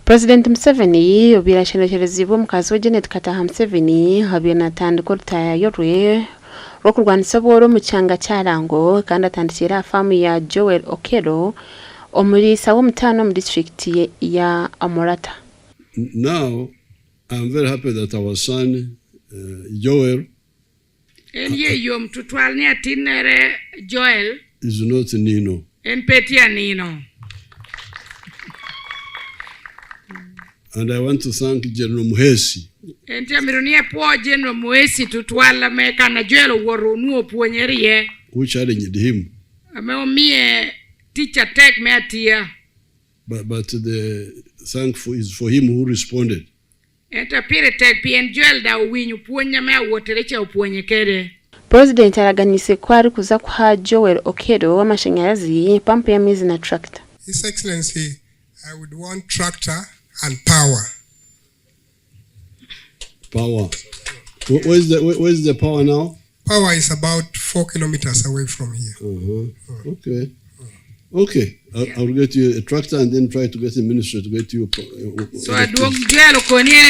President Museveni obirasherekerezibwa omukazi we Janet Kataha Museveni habyanatandika olutaya yorwe rwokurwanisa obworo mu kyanga kya LANGO kandi atandikira famu ya Joel Okero omulisa w'omutano mu district ya Amorata. Now I'm very happy that our son Joel Joel is not Nino. Nino. And I want to thank General Muhesi. General Muhesi tutwala meka na Joel worunuo puonyerie. Who challenged him. Teacher take me atia. But the thankful is for him who responded. President araganise kwari kuza kwa Joel Okero w'amashanyarazi pampu ya mizi na tractor. His Excellency, I would want tractor and power. Power. Where's the power now? Power is about 4 kilometers away from here. Okay. Okay. I'll get you a tractor and then try to get the minister to get you. So I don't get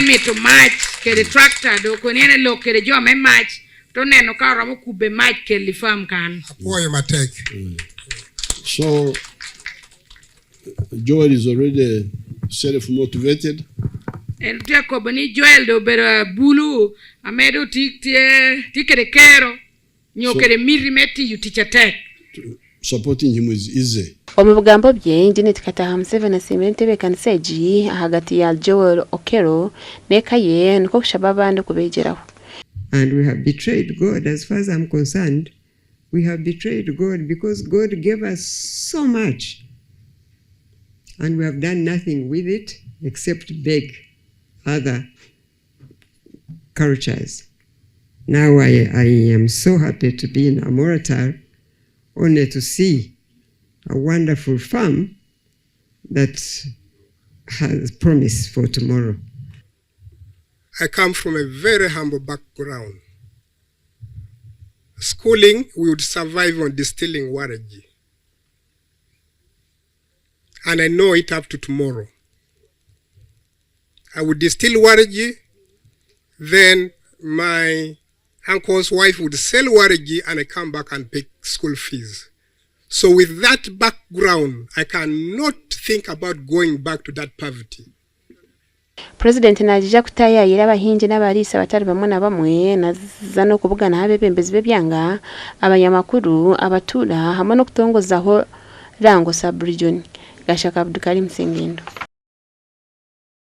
me to match the tractor. Do koniene lo kere jo me match. Don't know car ramu kube match ke li farm kan. Boy, my take. So Joel is already self-motivated. And Jacob ni Joel do bera bulu amedo tikere kero nyokere miri meti you teacher tech. Supporting him is easy. Omubugambo bye Janet Kataha Museveni asimente kanseji hagati ya Joel Okero nekaye niko kushababa ndo kubejeraho. And we have betrayed God. As far as I'm concerned, we have betrayed God because God gave us so much and we have done nothing with it except beg other cultures. Now I am so happy to be in Amorata, only to see a wonderful farm that has promise for tomorrow. I come from a very humble background. Schooling, we would survive on distilling waragi. And I know it up to tomorrow. I would distill waragi, then my uncle's wife would sell waragi and I come back and pay school fees. So with that background, I cannot think about going back to that poverty. President najija kutaya yira abahinji n'abarisa batari bamwe na bamwe naza no kubugana abeebembezi bebyanga abanyamakuru abatura hamwe no kutongozaho LANGO sub region gashaka Abdulkarim Sengendo.